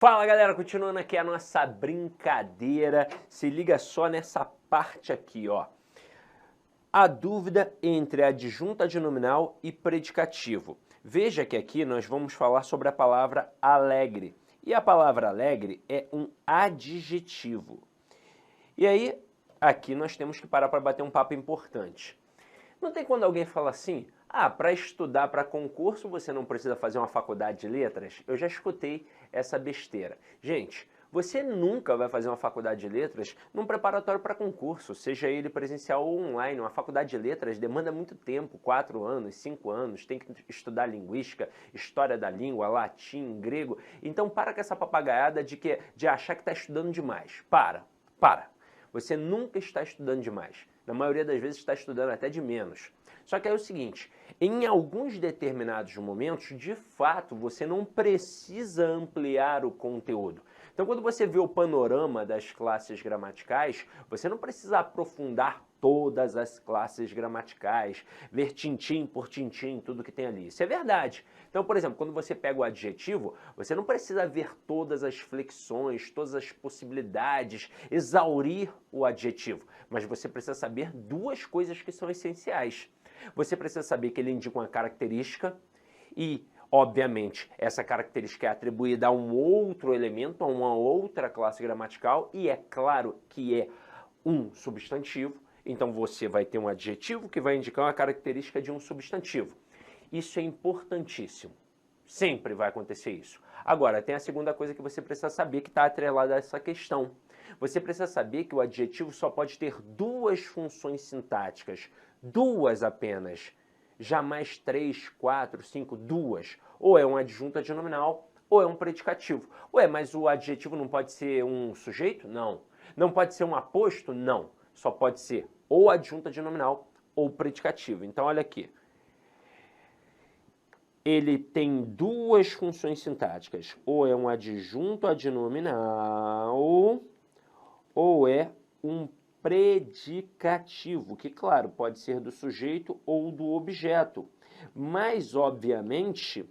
Fala galera, continuando aqui a nossa brincadeira, se liga só nessa parte aqui, ó. A dúvida entre adjunta adnominal e predicativo. Veja que aqui nós vamos falar sobre a palavra alegre. E a palavra alegre é um adjetivo. E aí, aqui nós temos que parar para bater um papo importante. Não tem quando alguém fala assim, para estudar para concurso você não precisa fazer uma faculdade de letras? Eu já escutei essa besteira. Gente, você nunca vai fazer uma faculdade de letras num preparatório para concurso, seja ele presencial ou online. Uma faculdade de letras demanda muito tempo, 4 anos, 5 anos, tem que estudar linguística, história da língua, latim, grego. Então para com essa papagaiada de achar que está estudando demais. Para. Você nunca está estudando demais. Na maioria das vezes está estudando até de menos. Só que é o seguinte, em alguns determinados momentos, de fato, você não precisa ampliar o conteúdo. Então, quando você vê o panorama das classes gramaticais, você não precisa aprofundar todas as classes gramaticais, ver tintim por tintim, tudo que tem ali. Isso é verdade. Então, por exemplo, quando você pega o adjetivo, você não precisa ver todas as flexões, todas as possibilidades, exaurir o adjetivo, mas você precisa saber duas coisas que são essenciais. Você precisa saber que ele indica uma característica e, obviamente, essa característica é atribuída a um outro elemento, a uma outra classe gramatical, e é claro que é um substantivo. Então você vai ter um adjetivo que vai indicar uma característica de um substantivo. Isso é importantíssimo. Sempre vai acontecer isso. Agora, tem a segunda coisa que você precisa saber que está atrelada a essa questão. Você precisa saber que o adjetivo só pode ter duas funções sintáticas. Duas apenas. Jamais 3, 4, 5, duas. Ou é um adjunto adnominal ou é um predicativo. Ué, mas o adjetivo não pode ser um sujeito? Não. Não pode ser um aposto? Não. Só pode ser ou adjunto adnominal ou predicativo. Então, olha aqui. Ele tem duas funções sintáticas. Ou é um adjunto adnominal ou é um predicativo, que, claro, pode ser do sujeito ou do objeto. Mas, obviamente,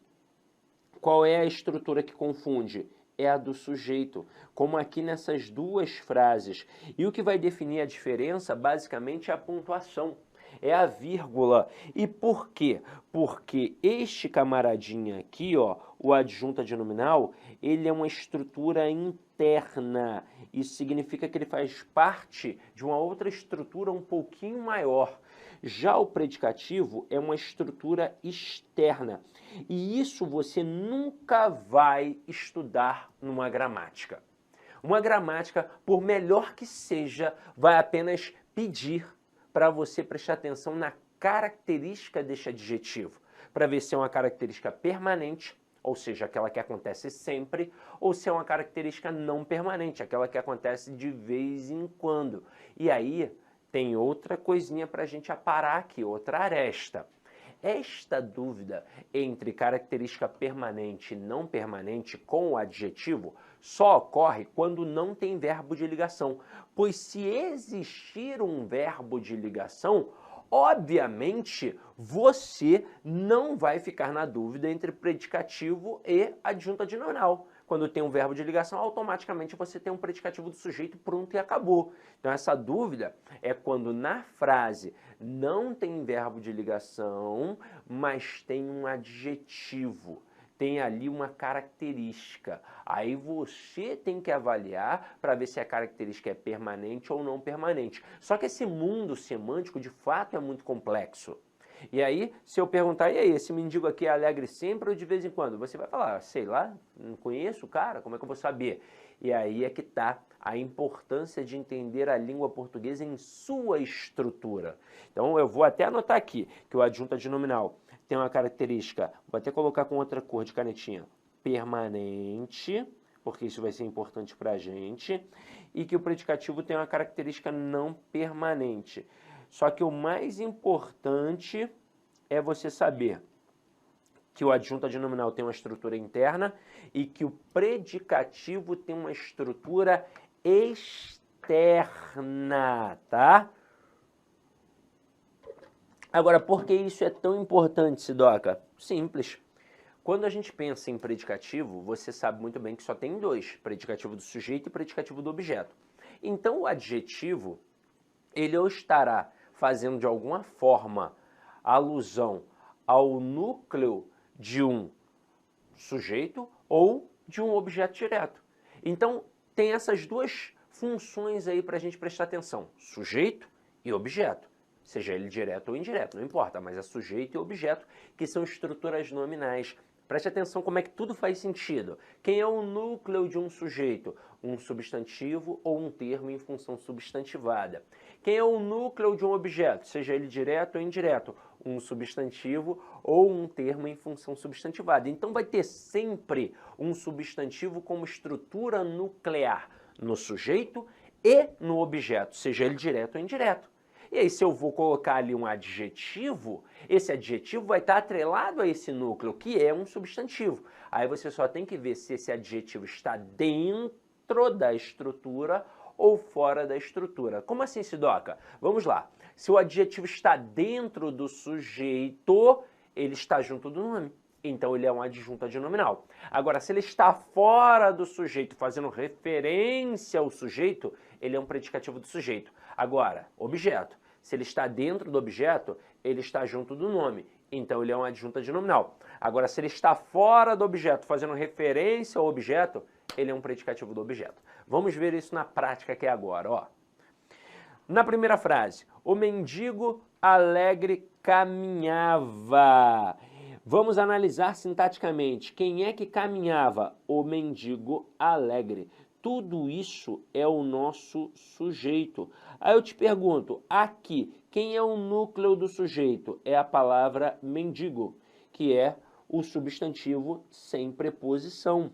qual é a estrutura que confunde? É a do sujeito, como aqui nessas duas frases. E o que vai definir a diferença, basicamente, é a pontuação. É a vírgula. E por quê? Porque este camaradinha aqui, ó, o adjunto adnominal, ele é uma estrutura interna. Isso significa que ele faz parte de uma outra estrutura um pouquinho maior. Já o predicativo é uma estrutura externa. E isso você nunca vai estudar numa gramática. Uma gramática, por melhor que seja, vai apenas pedir para você prestar atenção na característica deste adjetivo, para ver se é uma característica permanente, ou seja, aquela que acontece sempre, ou se é uma característica não permanente, aquela que acontece de vez em quando. E aí tem outra coisinha para a gente aparar aqui, outra aresta. Esta dúvida entre característica permanente e não permanente com o adjetivo só ocorre quando não tem verbo de ligação, pois se existir um verbo de ligação, obviamente você não vai ficar na dúvida entre predicativo e adjunto adnominal. Quando tem um verbo de ligação, automaticamente você tem um predicativo do sujeito, pronto e acabou. Então essa dúvida é quando na frase não tem verbo de ligação, mas tem um adjetivo, tem ali uma característica. Aí você tem que avaliar para ver se a característica é permanente ou não permanente. Só que esse mundo semântico de fato é muito complexo. E aí, se eu perguntar, e aí, esse mendigo aqui é alegre sempre ou de vez em quando? Você vai falar, sei lá, não conheço o cara, como é que eu vou saber? E aí é que está a importância de entender a língua portuguesa em sua estrutura. Então eu vou até anotar aqui que o adjunto adnominal tem uma característica, vou até colocar com outra cor de canetinha, permanente, porque isso vai ser importante para a gente, e que o predicativo tem uma característica não permanente. Só que o mais importante é você saber que o adjunto adnominal tem uma estrutura interna e que o predicativo tem uma estrutura externa, tá? Agora, por que isso é tão importante, Sidoca? Simples. Quando a gente pensa em predicativo, você sabe muito bem que só tem dois, predicativo do sujeito e predicativo do objeto. Então o adjetivo, ele ou estará fazendo de alguma forma alusão ao núcleo de um sujeito ou de um objeto direto. Então tem essas duas funções aí para a gente prestar atenção, sujeito e objeto. Seja ele direto ou indireto, não importa, mas é sujeito e objeto, que são estruturas nominais. Preste atenção como é que tudo faz sentido. Quem é o núcleo de um sujeito? Um substantivo ou um termo em função substantivada. Quem é o núcleo de um objeto? Seja ele direto ou indireto. Um substantivo ou um termo em função substantivada. Então vai ter sempre um substantivo como estrutura nuclear no sujeito e no objeto, seja ele direto ou indireto. E aí, se eu vou colocar ali um adjetivo, esse adjetivo vai estar atrelado a esse núcleo, que é um substantivo. Aí você só tem que ver se esse adjetivo está dentro da estrutura ou fora da estrutura. Como assim, Sidoca? Vamos lá. Se o adjetivo está dentro do sujeito, ele está junto do nome. Então ele é um adjunto adnominal. Agora, se ele está fora do sujeito, fazendo referência ao sujeito, ele é um predicativo do sujeito. Agora, objeto. Se ele está dentro do objeto, ele está junto do nome. Então ele é um adjunto adnominal. Agora, se ele está fora do objeto, fazendo referência ao objeto, ele é um predicativo do objeto. Vamos ver isso na prática aqui agora, ó. Na primeira frase, o mendigo alegre caminhava. Vamos analisar sintaticamente. Quem é que caminhava? O mendigo alegre. Tudo isso é o nosso sujeito. Aí eu te pergunto, aqui, quem é o núcleo do sujeito? É a palavra mendigo, que é o substantivo sem preposição.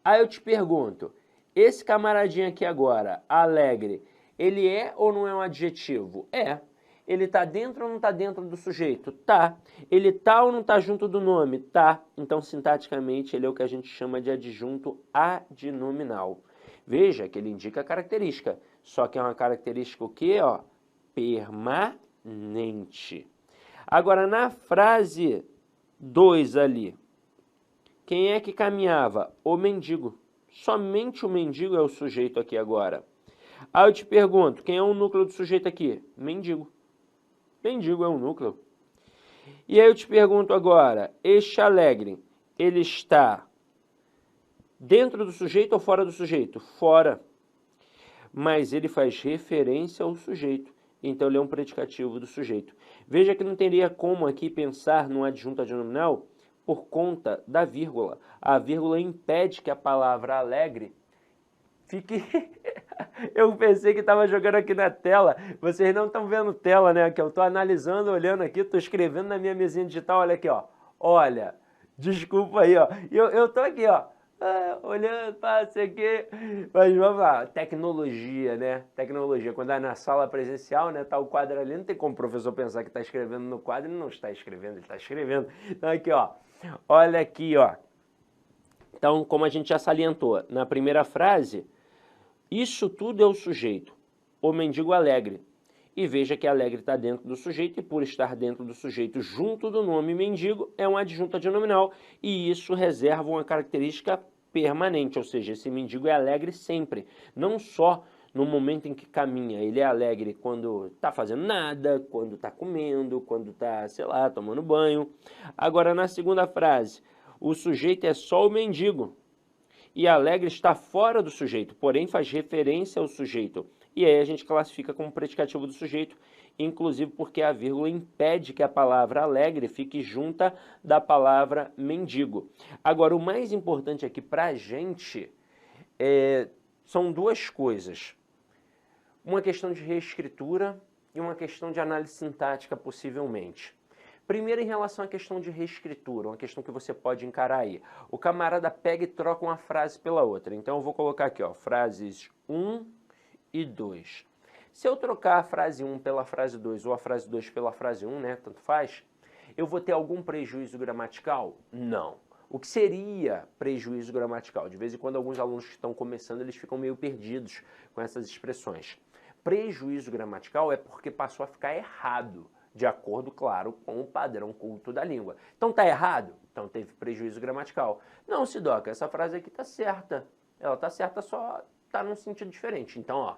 Aí eu te pergunto, esse camaradinho aqui agora, alegre, ele é ou não é um adjetivo? É. Ele está dentro ou não está dentro do sujeito? Tá. Ele está ou não está junto do nome? Tá. Então, sintaticamente, ele é o que a gente chama de adjunto adnominal. Veja que ele indica a característica, só que é uma característica o quê? Ó, permanente. Agora, na frase 2 ali, quem é que caminhava? O mendigo. Somente o mendigo é o sujeito aqui agora. Aí eu te pergunto, quem é o núcleo do sujeito aqui? Mendigo. Mendigo é um núcleo. E aí eu te pergunto agora, este alegre, ele está dentro do sujeito ou fora do sujeito? Fora. Mas ele faz referência ao sujeito. Então ele é um predicativo do sujeito. Veja que não teria como aqui pensar num adjunto adnominal por conta da vírgula. A vírgula impede que a palavra alegre fique... Eu pensei que estava jogando aqui na tela. Vocês não estão vendo tela, né? Que eu estou analisando, olhando aqui, estou escrevendo na minha mesinha digital. Olha aqui, ó. Olha, desculpa aí, ó. Eu tô aqui, ó. Olhando, passa aqui. Mas vamos lá. Tecnologia, né? Tecnologia. Quando é na sala presencial, né? Tá o quadro ali. Não tem como o professor pensar que está escrevendo no quadro. Ele não está escrevendo, ele está escrevendo. Então aqui, ó. Olha aqui, ó. Então, como a gente já salientou, na primeira frase... Isso tudo é o sujeito, o mendigo alegre. E veja que alegre está dentro do sujeito e por estar dentro do sujeito junto do nome mendigo é um adjunto adnominal e isso reserva uma característica permanente, ou seja, esse mendigo é alegre sempre, não só no momento em que caminha, ele é alegre quando está fazendo nada, quando está comendo, quando está, sei lá, tomando banho. Agora na segunda frase, o sujeito é só o mendigo. E alegre está fora do sujeito, porém faz referência ao sujeito. E aí a gente classifica como predicativo do sujeito, inclusive porque a vírgula impede que a palavra alegre fique junta da palavra mendigo. Agora, o mais importante aqui para a gente são duas coisas. Uma questão de reescritura e uma questão de análise sintática, possivelmente. Primeiro, em relação à questão de reescritura, uma questão que você pode encarar aí. O camarada pega e troca uma frase pela outra. Então, eu vou colocar aqui, ó, frases 1 e 2. Se eu trocar a frase 1 pela frase 2 ou a frase 2 pela frase 1, né, tanto faz, eu vou ter algum prejuízo gramatical? Não. O que seria prejuízo gramatical? De vez em quando, alguns alunos que estão começando, eles ficam meio perdidos com essas expressões. Prejuízo gramatical é porque passou a ficar errado. de acordo, claro, com o padrão culto da língua. Então tá errado? Então teve prejuízo gramatical. Não, Sidoca, essa frase aqui tá certa. Ela tá certa, só tá num sentido diferente. Então, ó,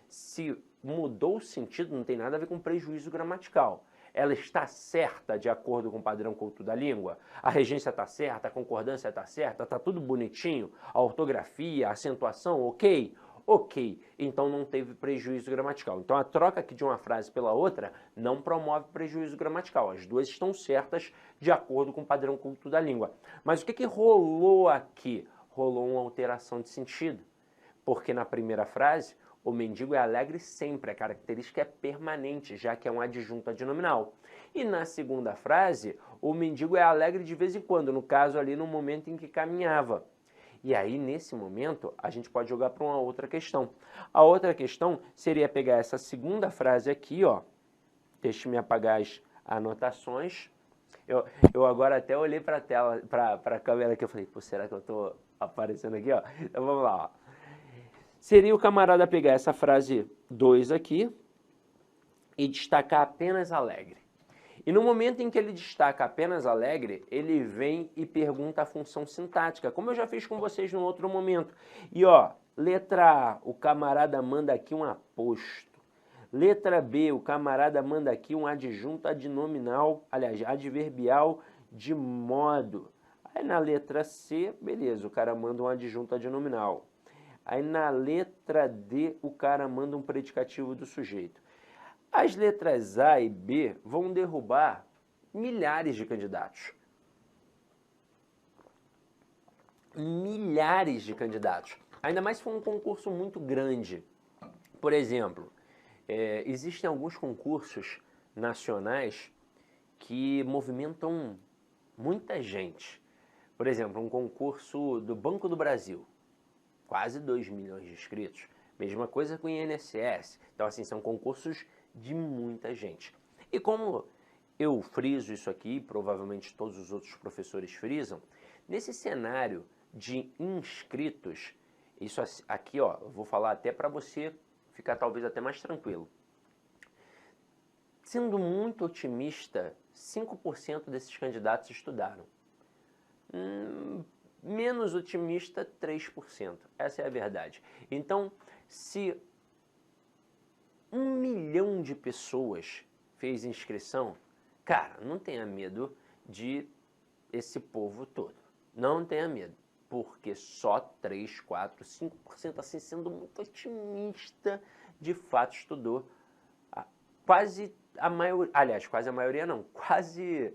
se mudou o sentido, não tem nada a ver com prejuízo gramatical. Ela está certa de acordo com o padrão culto da língua? A regência está certa, a concordância está certa, está tudo bonitinho? A ortografia, a acentuação, ok? Ok, então não teve prejuízo gramatical. Então a troca aqui de uma frase pela outra não promove prejuízo gramatical. As duas estão certas de acordo com o padrão culto da língua. Mas o que rolou aqui? Rolou uma alteração de sentido. Porque na primeira frase, o mendigo é alegre sempre, a característica é permanente, já que é um adjunto adnominal. E na segunda frase, o mendigo é alegre de vez em quando, no caso ali no momento em que caminhava. E aí, nesse momento, a gente pode jogar para uma outra questão. A outra questão seria pegar essa segunda frase aqui, ó. Deixa-me apagar as anotações. Eu agora até olhei para a tela, para a câmera aqui, eu falei, pô, será que eu estou aparecendo aqui, ó? Então vamos lá, ó. Seria o camarada pegar essa frase 2 aqui e destacar apenas alegre. E no momento em que ele destaca apenas alegre, ele vem e pergunta a função sintática, como eu já fiz com vocês no outro momento. E ó, letra A, o camarada manda aqui um aposto. Letra B, o camarada manda aqui um adjunto adnominal, aliás, adverbial de modo. Aí na letra C, beleza, o cara manda um adjunto adnominal. Aí na letra D, o cara manda um predicativo do sujeito. As letras A e B vão derrubar milhares de candidatos. Milhares de candidatos. Ainda mais se for um concurso muito grande. Por exemplo, existem alguns concursos nacionais que movimentam muita gente. Por exemplo, um concurso do Banco do Brasil. Quase 2 milhões de inscritos. Mesma coisa com o INSS. Então, assim, são concursos de muita gente. E como eu friso isso aqui, provavelmente todos os outros professores frisam, nesse cenário de inscritos, isso aqui, ó, eu vou falar até para você ficar talvez até mais tranquilo. Sendo muito otimista, 5% desses candidatos estudaram. Menos otimista, 3%. Essa é a verdade. Então, se 1 milhão de pessoas fez inscrição, cara, não tenha medo de esse povo todo. Não tenha medo. Porque só 3, 4, 5%, assim, sendo muito otimista, de fato estudou. Quase a maioria, aliás, quase a maioria não, quase,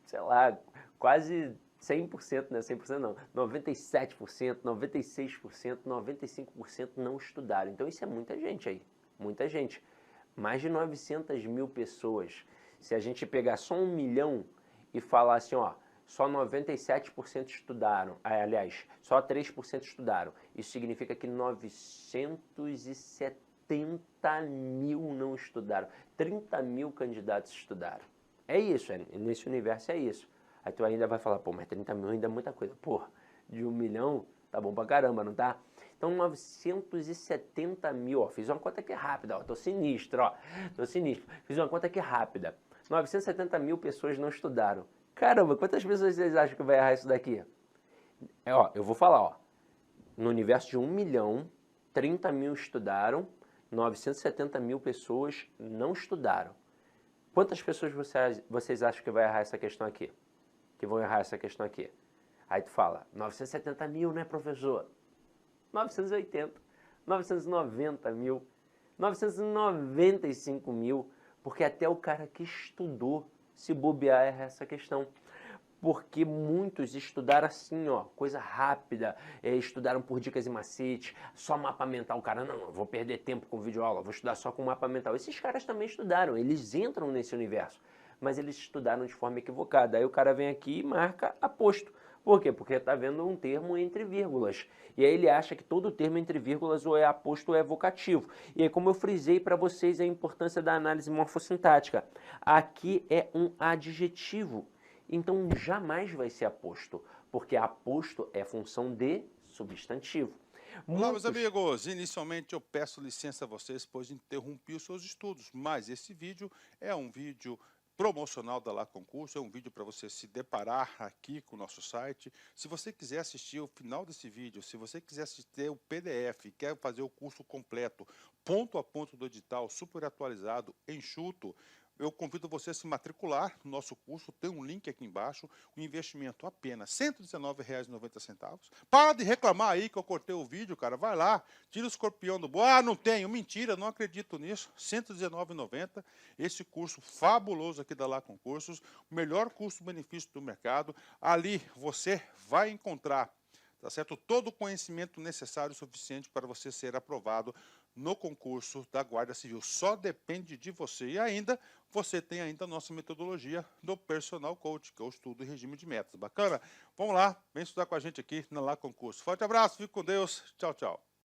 sei lá, quase 100%, né? 100% não, 97%, 96%, 95% não estudaram. Então isso é muita gente aí, muita gente. Mais de 900 mil pessoas. Se a gente pegar só 1 milhão e falar assim, ó, só 97% estudaram, aliás, só 3% estudaram. Isso significa que 970 mil não estudaram. 30 mil candidatos estudaram. É isso, nesse universo é isso. Aí tu ainda vai falar, pô, mas 30 mil ainda é muita coisa. Pô, de 1 milhão tá bom pra caramba, não tá? Então 970 mil, ó, fiz uma conta aqui rápida, ó, tô sinistro, ó, tô sinistro. Fiz uma conta aqui rápida. 970 mil pessoas não estudaram. Caramba, quantas pessoas vocês acham que vai errar isso daqui? Ó, eu vou falar, ó, no universo de 1 milhão, 30 mil estudaram, 970 mil pessoas não estudaram. Quantas pessoas vocês acham que vai errar essa questão aqui? Que vão errar essa questão aqui? Aí tu fala, 970 mil, né, professor? 980, 990 mil, 995 mil, porque até o cara que estudou, se bobear, erra essa questão. Porque muitos estudaram assim, ó, coisa rápida, estudaram por dicas e macetes, só mapa mental. O cara, não, eu vou perder tempo com videoaula, vou estudar só com mapa mental. Esses caras também estudaram, eles entram nesse universo, mas eles estudaram de forma equivocada. Aí o cara vem aqui e marca aposto. Por quê? Porque está vendo um termo entre vírgulas. E aí ele acha que todo termo entre vírgulas ou é aposto ou é vocativo. E aí, como eu frisei para vocês a importância da análise morfossintática, aqui é um adjetivo. Então jamais vai ser aposto, porque aposto é função de substantivo. Olá, meus amigos. Inicialmente eu peço licença a vocês, pois interrompi os seus estudos, mas esse vídeo é um vídeo promocional da Lá Concurso, é um vídeo para você se deparar aqui com o nosso site. Se você quiser assistir o final desse vídeo, se você quiser assistir o PDF, quer fazer o curso completo, ponto a ponto do edital, super atualizado, enxuto, eu convido você a se matricular no nosso curso, tem um link aqui embaixo, o investimento apenas R$ 119,90. Para de reclamar aí que eu cortei o vídeo, cara, vai lá, tira o escorpião do bolso. Ah, não tenho, mentira, não acredito nisso, R$ 119,90, esse curso fabuloso aqui da Lá Concursos, o melhor custo-benefício do mercado, ali você vai encontrar, tá certo? Todo o conhecimento necessário e suficiente para você ser aprovado no concurso da Guarda Civil. Só depende de você. E ainda, você tem ainda a nossa metodologia do Personal Coach, que é o estudo e regime de metas. Bacana? Vamos lá, vem estudar com a gente aqui na Lá Concurso. Forte abraço, fique com Deus. Tchau, tchau.